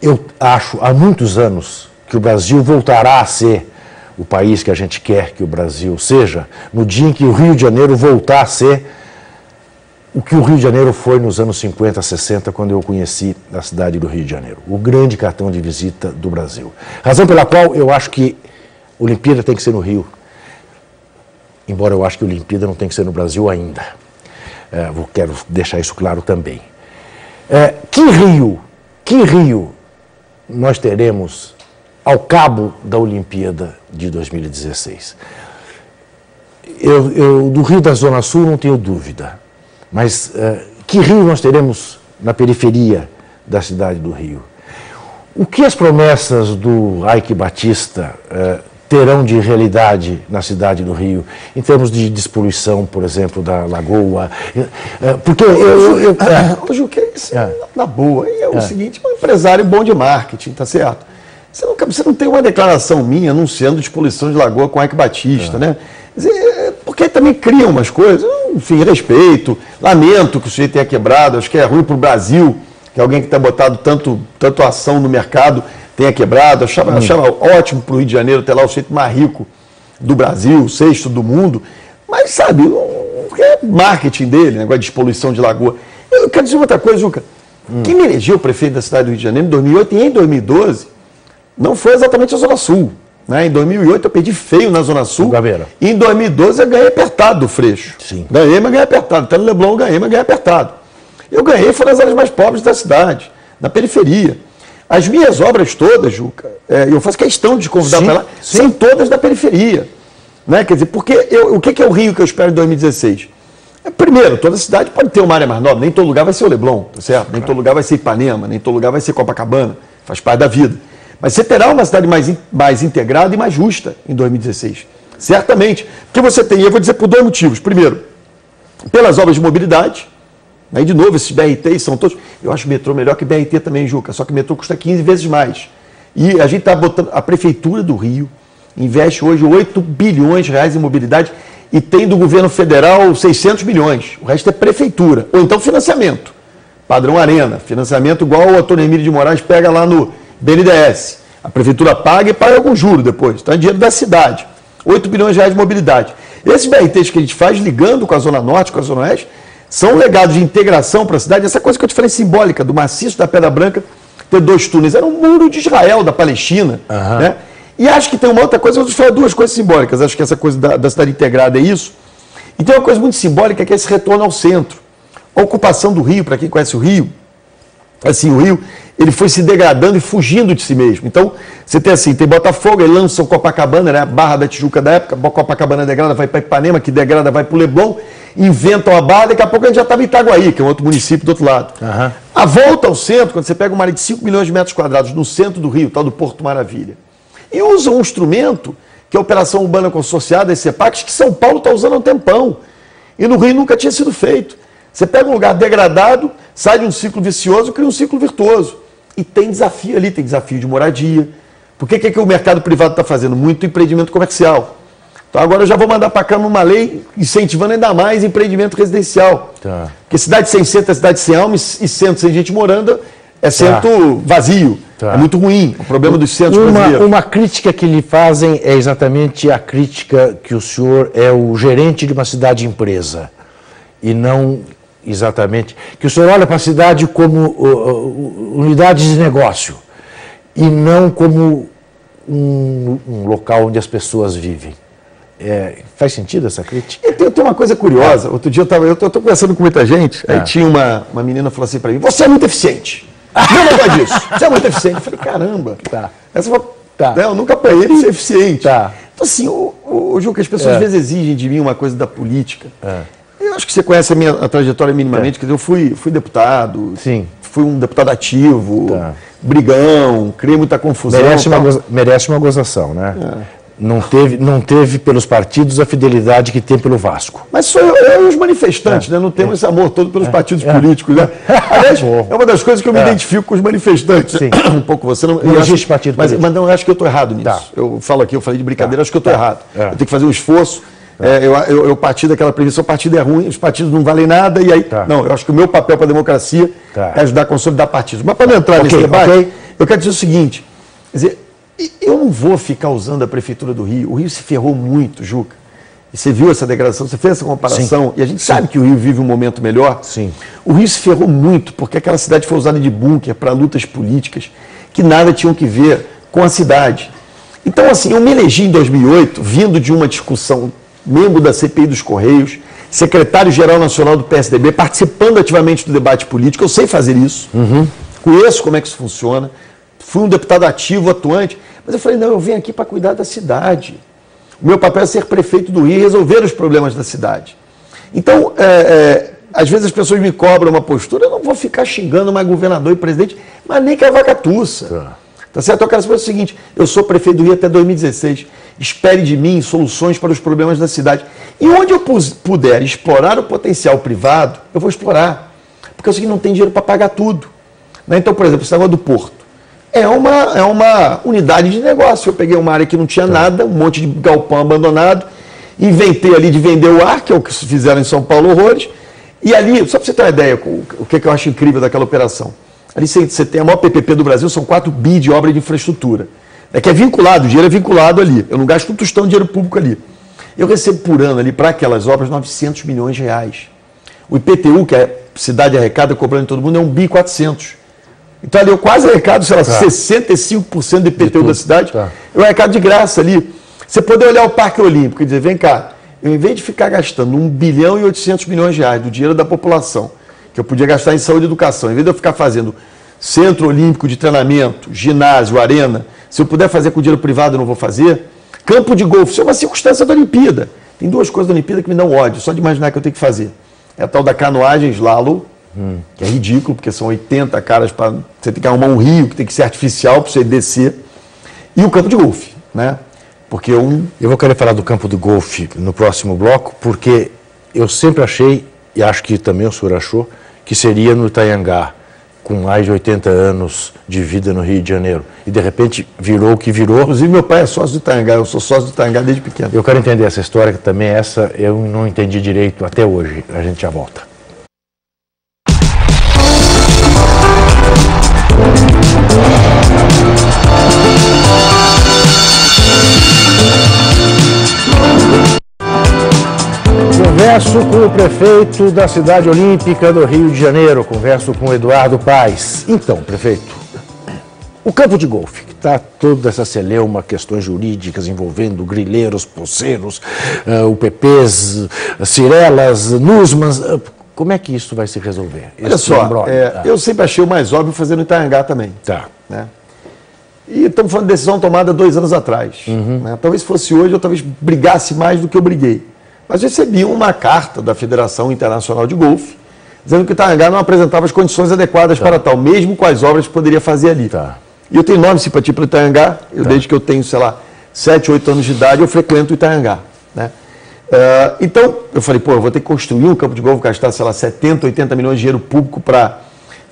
Eu acho há muitos anos que o Brasil voltará a ser o país que a gente quer que o Brasil seja, no dia em que o Rio de Janeiro voltar a ser o que o Rio de Janeiro foi nos anos 50, 60, quando eu conheci a cidade do Rio de Janeiro. O grande cartão de visita do Brasil. Razão pela qual eu acho que a Olimpíada tem que ser no Rio, embora eu acho que a Olimpíada não tem que ser no Brasil ainda. Quero deixar isso claro também. Que Rio nós teremos ao cabo da Olimpíada de 2016? Eu do Rio da Zona Sul não tenho dúvida, mas que Rio nós teremos na periferia da cidade do Rio? O que as promessas do Ike Batista terão de realidade na cidade do Rio, em termos de despoluição, por exemplo, da lagoa? Porque Juca, na boa, é o seguinte, um empresário bom de marketing, tá certo? Você não tem uma declaração minha anunciando despoluição de lagoa com Ike Batista, né? Porque também criam umas coisas, enfim, respeito, lamento que o sujeito tenha quebrado, acho que é ruim para o Brasil, que alguém que está botado tanto ação no mercado tenha quebrado, achava ótimo para o Rio de Janeiro ter lá o sujeito mais rico do Brasil, o sexto do mundo, mas sabe, é marketing dele, negócio de despoluição de lagoa. Eu quero dizer outra coisa, Juca, quem me elegeu prefeito da cidade do Rio de Janeiro em 2008 e em 2012 não foi exatamente a Zona Sul. Né? Em 2008 eu perdi feio na Zona Sul. E em 2012 eu ganhei apertado do Freixo. Sim. Ganhei, mas ganhei apertado. Até no Leblon eu ganhei, mas ganhei apertado. Eu ganhei, foi nas áreas mais pobres da cidade, na periferia. As minhas obras todas, Juca, eu faço questão de convidar para lá, são todas da periferia. Né? Quer dizer, porque o que é o Rio que eu espero em 2016? Primeiro, toda cidade pode ter uma área mais nobre, nem todo lugar vai ser o Leblon, tá certo? Nem todo lugar vai ser Ipanema, nem todo lugar vai ser Copacabana, faz parte da vida. Mas você terá uma cidade mais integrada e mais justa em 2016. Certamente. Porque você tem, eu vou dizer por dois motivos. Primeiro, pelas obras de mobilidade. Aí, de novo, esses BRTs são todos... Eu acho o metrô melhor que BRT também, Juca. Só que o metrô custa 15 vezes mais. E a gente está botando... A Prefeitura do Rio investe hoje 8 bilhões de reais em mobilidade e tem do governo federal 600 milhões. O resto é prefeitura. Ou então financiamento. Padrão Arena. Financiamento igual o Antônio Emílio de Moraes pega lá no BNDES. A prefeitura paga e paga com juros depois. Então é dinheiro da cidade. 8 bilhões de reais de mobilidade. Esses BRTs que a gente faz, ligando com a Zona Norte, com a Zona Oeste, são legados de integração para a cidade. Essa coisa que eu te falei simbólica, do maciço da Pedra Branca ter 2 túneis. Era um muro de Israel, da Palestina. Né? E acho que tem uma outra coisa, eu vou te falar 2 coisas simbólicas. Acho que essa coisa da cidade integrada é isso. E tem uma coisa muito simbólica que é esse retorno ao centro. A ocupação do Rio, para quem conhece o Rio, assim, o Rio, ele foi se degradando e fugindo de si mesmo. Então, você tem assim, tem Botafogo, aí lançam Copacabana, né, a Barra da Tijuca da época, Copacabana degrada, vai para Ipanema, que degrada, vai para o Leblon, inventam a Barra, daqui a pouco a gente já estava em Itaguaí, que é um outro município do outro lado. A volta ao centro, quando você pega uma área de 5 milhões de metros quadrados no centro do Rio, tal do Porto Maravilha, e usa um instrumento, que é a Operação Urbana Consorciada, esse CEPAC, que São Paulo está usando há um tempão, e no Rio nunca tinha sido feito. Você pega um lugar degradado, sai de um ciclo vicioso, cria um ciclo virtuoso. E tem desafio ali, tem desafio de moradia. Porque o que o mercado privado está fazendo? Muito empreendimento comercial. Então agora eu já vou mandar para cá uma lei incentivando ainda mais empreendimento residencial. Porque cidade sem centro é cidade sem alma, e centro sem gente morando é centro vazio. É muito ruim, o problema dos centros brasileiros. Uma crítica que lhe fazem é exatamente a crítica que o senhor é o gerente de uma cidade-empresa. E não... Exatamente. Que o senhor olha para a cidade como unidade de negócio e não como um local onde as pessoas vivem. Faz sentido essa crítica? Tem uma coisa curiosa. Outro dia eu estou conversando com muita gente, aí tinha uma menina que falou assim para mim, você é muito eficiente. Não negócio disso. Você é muito eficiente. Eu falei, caramba. Essa falou, eu nunca apanhei de ser eficiente. Então assim, Juca, as pessoas às vezes exigem de mim uma coisa da política. Eu acho que você conhece a minha trajetória minimamente, quer dizer, eu fui deputado, fui um deputado ativo, brigão, criei muita confusão. Merece uma gozação, né? Não teve pelos partidos a fidelidade que tem pelo Vasco. Mas sou eu e os manifestantes, né? Não temos esse amor todo pelos partidos políticos, né? Aliás, é uma das coisas que eu me identifico com os manifestantes. Sim. Um pouco você não existe partido político. Mas não, eu acho que eu estou errado nisso. Tá. Eu falo aqui, eu falei de brincadeira, acho que eu estou errado. Eu tenho que fazer um esforço. Eu parti daquela previsão, o partido é ruim, os partidos não valem nada, e aí. Não, eu acho que o meu papel para a democracia é ajudar a consolidar partidos. Mas para não entrar nesse debate, eu quero dizer o seguinte: quer dizer, eu não vou ficar usando a Prefeitura do Rio. O Rio se ferrou muito, Juca. E você viu essa degradação, você fez essa comparação, e a gente sabe que o Rio vive um momento melhor. Sim. O Rio se ferrou muito porque aquela cidade foi usada de bunker para lutas políticas que nada tinham que ver com a cidade. Então, assim, eu me elegi em 2008, vindo de uma discussão, membro da CPI dos Correios, secretário-geral nacional do PSDB, participando ativamente do debate político. Eu sei fazer isso, conheço como é que isso funciona. Fui um deputado ativo, atuante, mas eu falei, não, eu venho aqui para cuidar da cidade. O meu papel é ser prefeito do Rio e resolver os problemas da cidade. Então, às vezes as pessoas me cobram uma postura, eu não vou ficar xingando mais governador e presidente, mas nem que a vaca tussa. Tá certo? Eu quero saber o seguinte, eu sou prefeito do Rio até 2016, espere de mim soluções para os problemas da cidade. E onde eu puder explorar o potencial privado, eu vou explorar. Porque é o seguinte, não tem dinheiro para pagar tudo. Né? Então, por exemplo, esse negócio do porto. É uma unidade de negócio. Eu peguei uma área que não tinha nada, um monte de galpão abandonado, inventei ali de vender o ar, que é o que fizeram em São Paulo horrores, e ali, só para você ter uma ideia, o que eu acho incrível daquela operação, ali você tem a maior PPP do Brasil, são 4 bi de obra de infraestrutura, que é vinculado, o dinheiro é vinculado ali, eu não gasto um tostão de dinheiro público ali. Eu recebo por ano ali, para aquelas obras, 900 milhões de reais. O IPTU, que a cidade arrecada cobrando de todo mundo, é 1 bi 400. Então ali eu quase arrecado, sei lá, 65% do IPTU da cidade, eu arrecado de graça ali. Você poder olhar o Parque Olímpico e dizer, vem cá, eu em vez de ficar gastando 1 bilhão e 800 milhões de reais do dinheiro da população, que eu podia gastar em saúde e educação, em vez de eu ficar fazendo centro olímpico de treinamento, ginásio, arena, se eu puder fazer com dinheiro privado eu não vou fazer, campo de golfe, isso é uma circunstância da Olimpíada. Tem 2 coisas da Olimpíada que me dão ódio, só de imaginar que eu tenho que fazer. É a tal da canoagem slalom, que é ridículo, porque são 80 caras para... Você tem que arrumar um rio que tem que ser artificial para você descer. E o campo de golfe, né? Porque Eu vou querer falar do campo de golfe no próximo bloco, porque eu sempre achei, e acho que também o senhor achou, que seria no Itanhangá, com mais de 80 anos de vida no Rio de Janeiro. E, de repente, virou o que virou. Inclusive, meu pai é sócio do Itanhangá, eu sou sócio do Itanhangá desde pequeno. Eu quero entender essa história, que também essa eu não entendi direito até hoje. A gente já volta. Converso com o prefeito da cidade olímpica do Rio de Janeiro, converso com o Eduardo Paes. Então, prefeito, o campo de golfe, que está toda essa celeuma, questões jurídicas envolvendo grileiros, poceiros, UPPs, cirelas, nusmas, como é que isso vai se resolver? Olha só, eu sempre achei o mais óbvio fazer no Itanhangá também. Tá. Né? E estamos falando de decisão tomada 2 anos atrás. Né? Talvez fosse hoje, eu talvez brigasse mais do que eu briguei. Mas recebi uma carta da Federação Internacional de Golfe, dizendo que o Itanhangá não apresentava as condições adequadas para tal, mesmo com as obras que poderia fazer ali. E eu tenho enorme simpatia pelo Itanhangá, desde que eu tenho, sei lá, 7, 8 anos de idade, eu frequento o Itanhangá. Né? Então, eu falei, eu vou ter que construir um campo de golfe, gastar, sei lá, 70, 80 milhões de dinheiro público para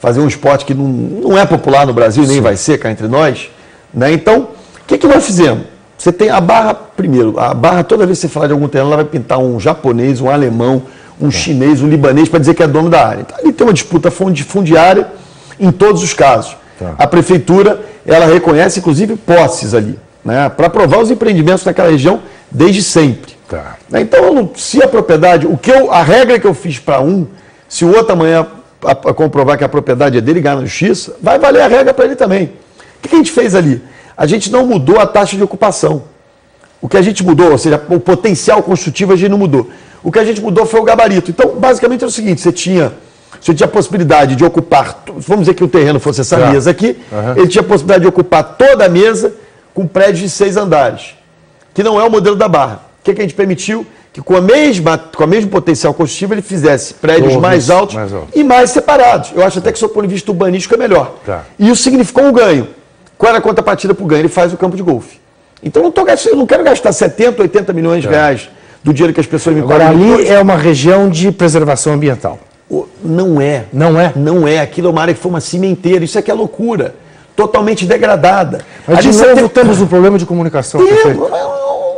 fazer um esporte que não é popular no Brasil, nem vai ser cá entre nós. Né? Então, o que nós fizemos? Você tem a barra, primeiro, a barra, toda vez que você falar de algum terreno, ela vai pintar um japonês, um alemão, um chinês, um libanês, para dizer que é dono da área. Então, ali tem uma disputa fundiária em todos os casos. A prefeitura, ela reconhece, inclusive, posses ali, né, para aprovar os empreendimentos naquela região desde sempre. Então, se a propriedade, a regra que eu fiz para um, se o outro amanhã comprovar que a propriedade é dele e ganhar na justiça, vai valer a regra para ele também. O que a gente fez ali? A gente não mudou a taxa de ocupação. O que a gente mudou, ou seja, o potencial construtivo a gente não mudou. O que a gente mudou foi o gabarito. Então, basicamente era o seguinte, você tinha a possibilidade de ocupar, vamos dizer que o terreno fosse essa mesa aqui, ele tinha a possibilidade de ocupar toda a mesa com prédios de 6 andares, que não é o modelo da Barra. O que a gente permitiu? Que com o mesmo potencial construtivo ele fizesse prédios mais altos e mais separados. Eu acho até que, do ponto de vista urbanístico, é melhor. E isso significou um ganho. Qual era a contrapartida para o ganho? Ele faz o campo de golfe. Então eu não quero gastar 70, 80 milhões de reais do dinheiro que as pessoas me pagam. Agora, ali é uma região de preservação ambiental. Não é. Não é? Não é. Aquilo é uma área que foi uma cimenteira. Isso aqui é loucura. Totalmente degradada. Mas de novo temos um problema de comunicação.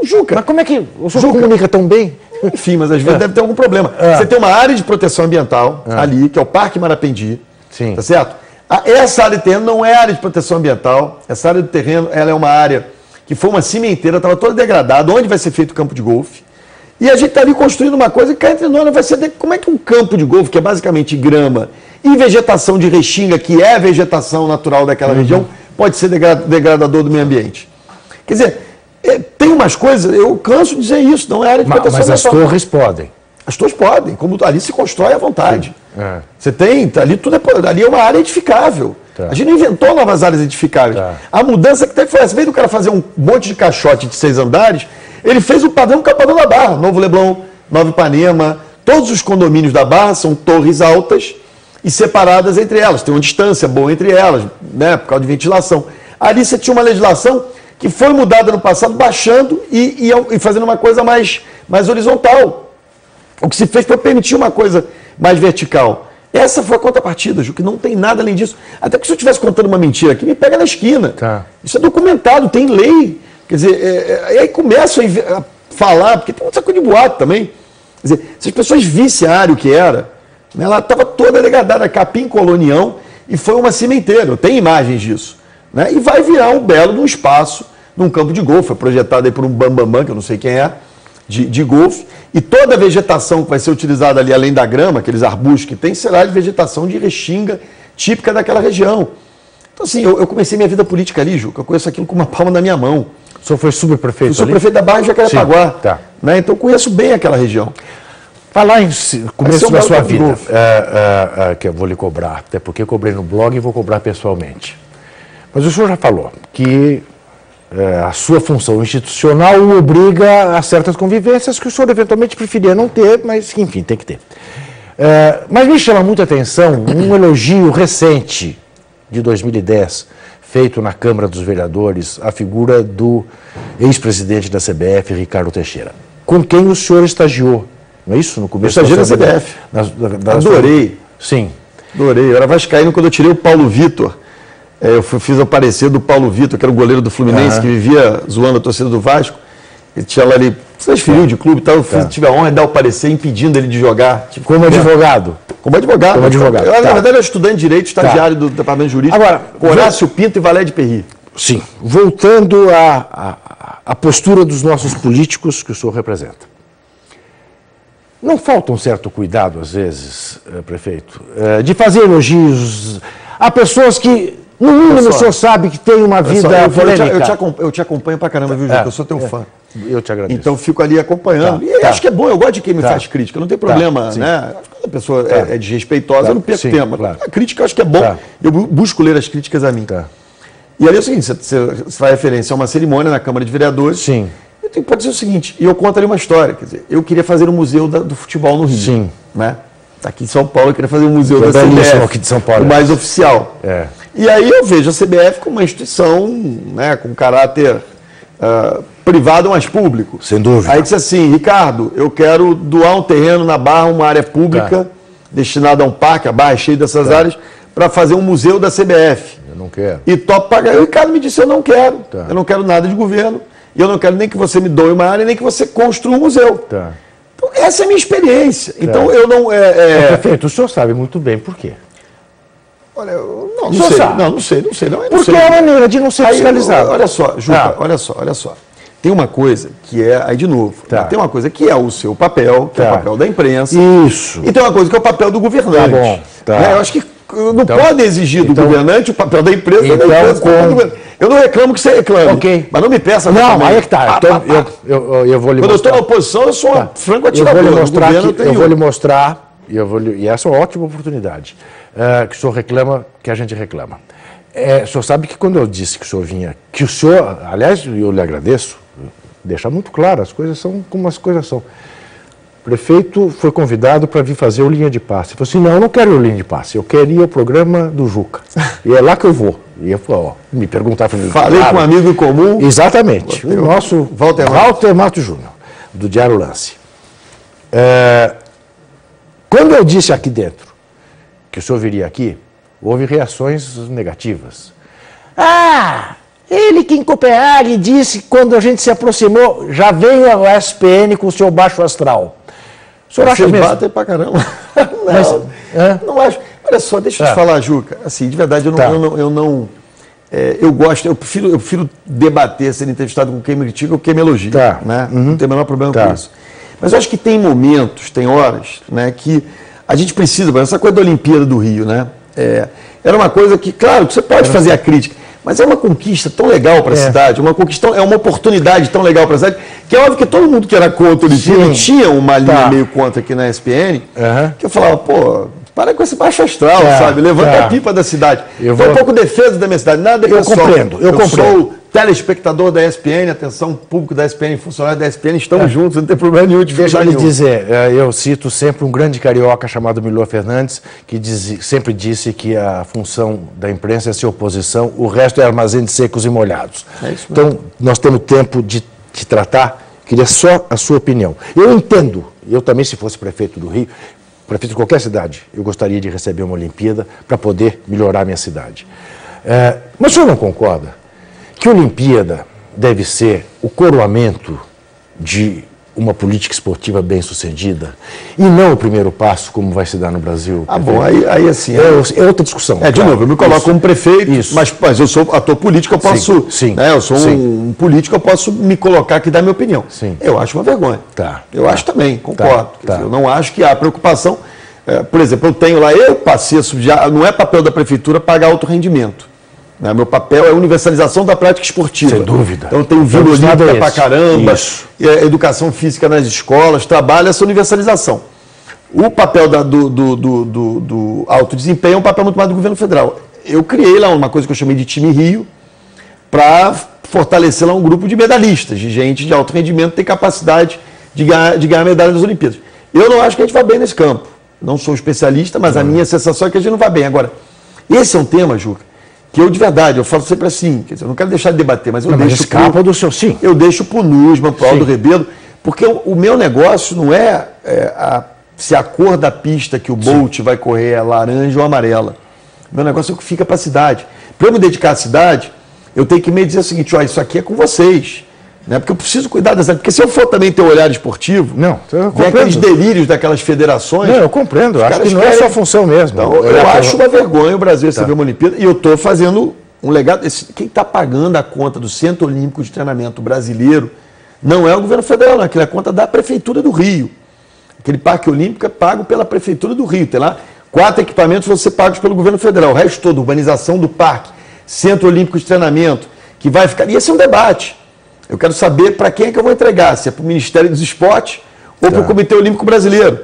Juca. Mas como é que o senhor comunica tão bem? Enfim, mas às vezes deve ter algum problema. Você tem uma área de proteção ambiental ali, que é o Parque Marapendi. Sim. Tá certo? Essa área de terreno não é área de proteção ambiental. Essa área de terreno ela é uma área que foi uma cimenteira, estava toda degradada, onde vai ser feito o campo de golfe. E a gente está ali construindo uma coisa que cá entre nós vai ser... Como é que um campo de golfe, que é basicamente grama e vegetação de restinga, que é a vegetação natural daquela região, pode ser degradador do meio ambiente? Quer dizer, tem umas coisas, eu canso de dizer isso, não é área de proteção ambiental. Mas as torres podem. As torres podem, como ali se constrói à vontade. Você tem, ali tudo ali é uma área edificável. A gente não inventou novas áreas edificáveis. A mudança que teve foi essa. Em vez do cara fazer um monte de caixote de 6 andares, ele fez o padrão que é o padrão da Barra. Novo Leblon, Nova Ipanema, todos os condomínios da Barra são torres altas e separadas entre elas. Tem uma distância boa entre elas, né, por causa de ventilação. Ali você tinha uma legislação que foi mudada no passado, baixando e fazendo uma coisa mais horizontal. O que se fez foi permitir uma coisa mais vertical. Essa foi a contrapartida, Ju, que não tem nada além disso. Até porque se eu estivesse contando uma mentira aqui, me pega na esquina. Isso é documentado, tem lei. Quer dizer, aí começam a falar, porque tem muita coisa de boato também. Quer dizer, se as pessoas vissem a área o que era, né, ela estava toda degradada, capim colonial, e foi uma cimenteira. Eu tenho imagens disso. Né, e vai virar um belo num espaço, num campo de golfe, foi projetado aí por um bambambam, que eu não sei quem é, de golfe, e toda a vegetação que vai ser utilizada ali, além da grama, aqueles arbustos que tem, será de vegetação de restinga típica daquela região. Então, assim, eu comecei minha vida política ali, Ju, eu conheço aquilo com uma palma na minha mão. O senhor foi subprefeito ali? Eu sou prefeito da Barra de Jacarepaguá. Né, então, eu conheço bem aquela região. Falar em começo da sua vida, que eu vou lhe cobrar, até porque eu cobrei no blog e vou cobrar pessoalmente. Mas o senhor já falou que a sua função institucional o obriga a certas convivências que o senhor eventualmente preferia não ter, mas que, enfim, tem que ter. Mas me chama muita atenção um elogio recente, de 2010, feito na Câmara dos Vereadores, à figura do ex-presidente da CBF, Ricardo Teixeira, com quem o senhor estagiou, não é isso? No começo eu estagiei na CBF. Adorei. Sim. Adorei. Eu era vascaíno quando eu tirei o Paulo Vitor. Eu fiz o parecer do Paulo Vitor, que era o goleiro do Fluminense, que vivia zoando a torcida do Vasco. Ele tinha lá ali, transferiu de clube e tal. Eu tive a honra de dar o parecer impedindo ele de jogar. Tipo, como advogado? Como advogado. Como advogado. Eu, na verdade, era estudante de Direito, estagiário do Departamento Jurídico. Agora, Horácio Pinto e Valé de Perry. Sim. Voltando à postura dos nossos políticos que o senhor representa. Não falta um certo cuidado, às vezes, prefeito, de fazer elogios a pessoas que, no mínimo, o senhor sabe que tem uma vida polêmica. Eu te acompanho pra caramba, viu, Gil? Eu sou teu fã. Eu te agradeço. Então, fico ali acompanhando. E acho que é bom, eu gosto de quem me faz crítica, não tem problema, né? Quando a pessoa é desrespeitosa, eu não perco tempo. A crítica eu acho que é bom. Eu busco ler as críticas a mim. E ali é o seguinte, você faz referência a uma cerimônia na Câmara de Vereadores. Sim. Eu tenho que dizer o seguinte, e eu conto ali uma história, quer dizer, eu queria fazer um museu do futebol no Rio. Sim. Né? Aqui em São Paulo, eu queria fazer um museu da CBF, aqui de São Paulo, o mais oficial. E aí eu vejo a CBF como uma instituição, né, com caráter privado, mas público. Sem dúvida. Aí disse assim, Ricardo, eu quero doar um terreno na Barra, uma área pública, destinada a um parque, a Barra é cheia dessas áreas, para fazer um museu da CBF. Eu não quero. E topo pagar. E o Ricardo me disse, eu não quero. Eu não quero nada de governo. E eu não quero nem que você me doe uma área, nem que você construa um museu. Então, essa é a minha experiência. Então, eu não... Prefeito, o senhor sabe muito bem por quê. Olha, não sei. Porque é a maneira de não ser fiscalizado. Olha só, Juca, olha só. Tem uma coisa que é, aí de novo, tem uma coisa que é o seu papel, que é o papel da imprensa. Isso. E tem uma coisa que é o papel do governante. Né? Eu acho que não pode exigir do governante o papel da empresa. Eu não reclamo que você reclame, mas não me peça. Não, aí é que tá. Então, eu vou lhe mostrar. Quando eu estou na oposição, eu sou um franco atirador. Eu vou lhe mostrar, e essa é uma ótima oportunidade, que o senhor reclama, que a gente reclama. O senhor sabe que quando eu disse que o senhor vinha, que o senhor, aliás, eu lhe agradeço, deixa muito claro, as coisas são como as coisas são. prefeito foi convidado para vir fazer o Linha de Passe. Ele falou assim, não, eu não quero o Linha de Passe, eu queria o programa do Juca. E é lá que eu vou. E eu falei, ó, me perguntar... Falei com um amigo em comum. Exatamente. O nosso Walter Matos Júnior, do Diário Lance. Quando eu disse aqui dentro que o senhor viria aqui, houve reações negativas. Ele que em Copenhague disse que quando a gente se aproximou, já veio a SPN com o seu baixo astral. O senhor acha mesmo? Batem pra caramba. Não acho. Olha só, deixa eu te falar, Juca. Assim, de verdade, eu prefiro debater, ser entrevistado com quem me critica ou quem me elogia. Né? Não tem o menor problema com isso. Mas eu acho que tem momentos, tem horas, né, que a gente precisa, essa coisa da Olimpíada do Rio, né? Era uma coisa que, claro, que você pode fazer a crítica, mas é uma conquista tão legal para a cidade, é uma oportunidade tão legal para a cidade, que é óbvio que todo mundo que era contra o Olimpíada tinha uma linha meio contra aqui na SPN, que eu falava, pô, para com esse baixo astral, sabe? Levanta a pipa da cidade. Foi um pouco defesa da minha cidade, nada pessoal. Eu sou telespectador da ESPN, atenção, público da ESPN, funcionário da ESPN, estamos juntos, não tem problema nenhum de Deixa eu lhe dizer, eu cito sempre um grande carioca chamado Milor Fernandes, que sempre disse que a função da imprensa é ser oposição, o resto é armazém de secos e molhados. Então, nós temos tempo de tratar, queria só a sua opinião. Eu entendo, eu também, se fosse prefeito do Rio, prefeito de qualquer cidade, eu gostaria de receber uma Olimpíada para poder melhorar a minha cidade. Mas o senhor não concorda que a Olimpíada deve ser o coroamento de uma política esportiva bem-sucedida e não o primeiro passo, como vai se dar no Brasil? Bom, aí assim... É outra discussão. De novo, eu me coloco como prefeito, mas eu sou ator político, eu posso... Eu sou um político, eu posso me colocar aqui e dar minha opinião. Eu acho uma vergonha. Eu acho também, concordo. Eu não acho que há preocupação. Por exemplo, eu tenho lá, eu passei a subsidiar, não é papel da prefeitura pagar alto rendimento. Meu papel é a universalização da prática esportiva. Sem dúvida. Então tem Vila Olímpica pra caramba, educação física nas escolas, trabalho essa universalização. O papel do alto desempenho é um papel muito mais do governo federal. Eu criei lá uma coisa que eu chamei de Time Rio para fortalecer lá um grupo de medalhistas, de gente de alto rendimento que tem capacidade de ganhar medalha nas Olimpíadas. Eu não acho que a gente vai bem nesse campo. Não sou especialista, mas a minha sensação é que a gente não vai bem. Agora, esse é um tema, Juca, que eu, de verdade, eu falo sempre assim, quer dizer, eu não quero deixar de debater, mas eu deixo escapa do seu sim. Eu deixo para o Nussmann, para o Aldo Rebelo, porque o meu negócio não é, se a cor da pista que o Bolt vai correr é laranja ou amarela. O meu negócio é o que fica para a cidade. Para eu me dedicar à cidade, eu tenho que me dizer o seguinte, isso aqui é com vocês. Né? Porque eu preciso cuidar da cidade. Porque se eu for também ter um olhar esportivo, vem aqueles delírios daquelas federações. Não, eu compreendo. Acho que não é sua função mesmo. Então, eu acho uma vergonha o Brasil receber uma Olimpíada. E eu estou fazendo um legado. Quem está pagando a conta do Centro Olímpico de Treinamento brasileiro não é o governo federal, não. Aquilo é a conta da Prefeitura do Rio. Aquele parque olímpico é pago pela Prefeitura do Rio. Tem lá 4 equipamentos vão ser pagos pelo governo federal. O resto todo, urbanização do parque, Centro Olímpico de Treinamento, que vai ficar. E esse é um debate. Eu quero saber para quem é que eu vou entregar, se é para o Ministério dos Esportes ou para o Comitê Olímpico Brasileiro.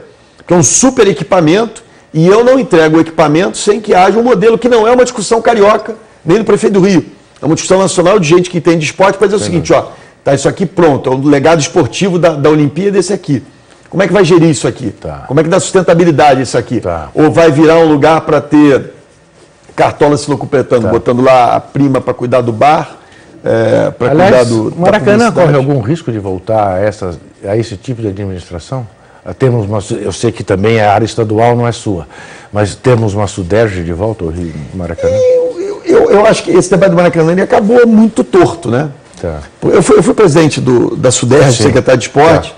Que é um super equipamento e eu não entrego o equipamento sem que haja um modelo que não é uma discussão carioca, nem do prefeito do Rio. É uma discussão nacional de gente que entende esporte para dizer o seguinte, tá isso aqui pronto, é o legado esportivo da Olimpíada esse aqui. Como é que vai gerir isso aqui? Como é que dá sustentabilidade isso aqui? Ou vai virar um lugar para ter cartola se locupletando, botando lá a prima para cuidar do bar, para cuidar do... O Maracanã corre algum risco de voltar a esse tipo de administração? Eu sei que também a área estadual não é sua, mas temos uma Suderge de volta ao Rio Maracanã? Eu acho que esse debate do Maracanã ele acabou muito torto, né? Eu fui presidente da Suderge, secretário de esporte,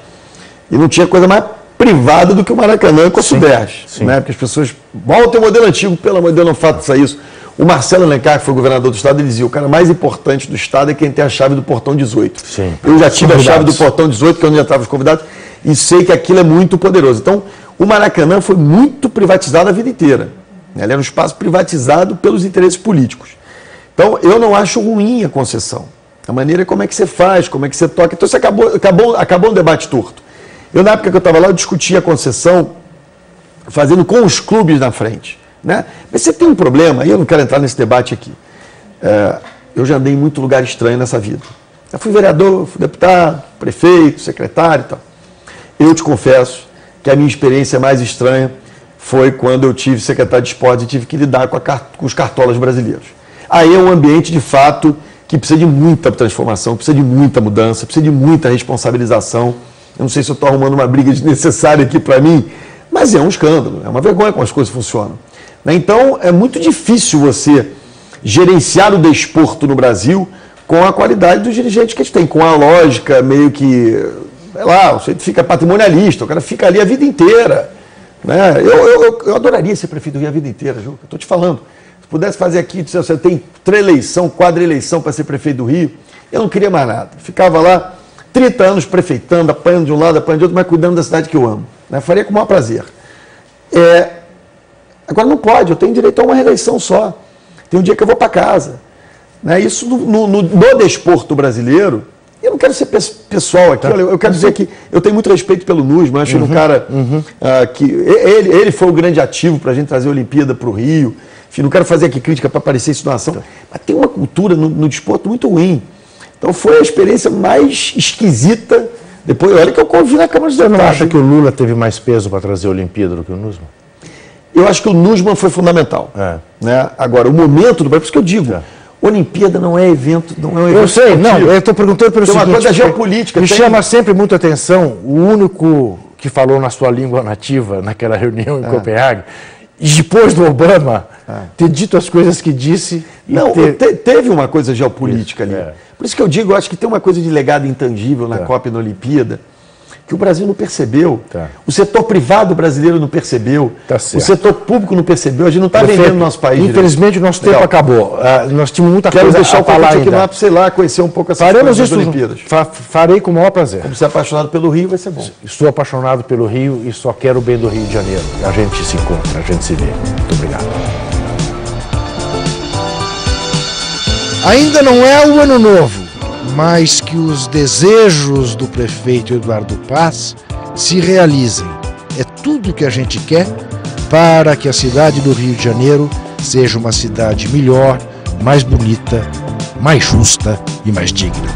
e não tinha coisa mais privada do que o Maracanã com a Suderge. Né? Porque as pessoas voltam ao modelo antigo, pelo amor de Deus, não faça isso. O Marcelo Alencar, que foi governador do estado, ele dizia, o cara mais importante do estado é quem tem a chave do portão 18. Eu já tive a chave do portão 18, que é onde já estavam os convidados, e sei que aquilo é muito poderoso. Então, o Maracanã foi muito privatizado a vida inteira. Ele era um espaço privatizado pelos interesses políticos. Então, eu não acho ruim a concessão. A maneira como é que você faz, como é que você toca. Então, isso acabou um debate torto. Eu, na época que eu estava lá, eu discutia a concessão fazendo com os clubes na frente. Né? Mas você tem um problema, e eu não quero entrar nesse debate aqui. Eu já andei em muito lugar estranho nessa vida. Eu fui vereador, fui deputado, prefeito, secretário e tal. Eu te confesso que a minha experiência mais estranha foi quando eu tive secretário de esporte e tive que lidar com os cartolas brasileiros. Aí é um ambiente, de fato, que precisa de muita transformação, precisa de muita mudança, precisa de muita responsabilização. Eu não sei se eu estou arrumando uma briga desnecessária aqui para mim, mas é um escândalo, é uma vergonha como as coisas funcionam. Então, é muito difícil você gerenciar o desporto no Brasil com a qualidade dos dirigentes que a gente tem, com a lógica meio que, sei lá, o sujeito fica patrimonialista, o cara fica ali a vida inteira. Né? Eu adoraria ser prefeito do Rio a vida inteira, Ju, eu estou te falando. Se pudesse fazer aqui, você tem reeleição, quadreeleição para ser prefeito do Rio, eu não queria mais nada. Ficava lá 30 anos prefeitando, apanhando de um lado, apanhando de outro, mas cuidando da cidade que eu amo. Né? Faria com o maior prazer. Agora não pode, eu tenho direito a uma reeleição só. Tem um dia que eu vou para casa. Né? Isso no desporto brasileiro, eu não quero ser pessoal aqui, olha, eu quero dizer que eu tenho muito respeito pelo Nussmann, acho ele um cara que... Ele foi o grande ativo para a gente trazer a Olimpíada para o Rio. Enfim, não quero fazer aqui crítica para parecer situação, mas tem uma cultura no desporto muito ruim. Então foi a experiência mais esquisita. Depois, olha que eu convivi na Câmara dos Deputados. Você não acha que o Lula teve mais peso para trazer a Olimpíada do que o Nussmann? Eu acho que o Nussmann foi fundamental. Né? Agora, o momento do... Por isso que eu digo, Olimpíada não é evento, não é um evento. Eu sei, não, eu estou perguntando pelo seguinte... Tem uma coisa geopolítica. Me chama sempre muita atenção, o único que falou na sua língua nativa naquela reunião em Copenhague, depois do Obama ter dito as coisas que disse... Não, teve uma coisa geopolítica ali. Por isso que eu digo, eu acho que tem uma coisa de legado intangível na Copa e na Olimpíada, que o Brasil não percebeu. O setor privado brasileiro não percebeu. O setor público não percebeu. A gente não está vendendo nosso país. Infelizmente, o nosso tempo acabou. Nós tínhamos muita coisa deixar a falar aqui lá para, sei lá, conhecer um pouco essas coisas das Olimpíadas. Farei com o maior prazer. Como você é apaixonado pelo Rio, vai ser bom. Estou apaixonado pelo Rio e só quero o bem do Rio de Janeiro. A gente se encontra, a gente se vê. Muito obrigado. Ainda não é o ano novo, mas que os desejos do prefeito Eduardo Paz se realizem. É tudo o que a gente quer para que a cidade do Rio de Janeiro seja uma cidade melhor, mais bonita, mais justa e mais digna.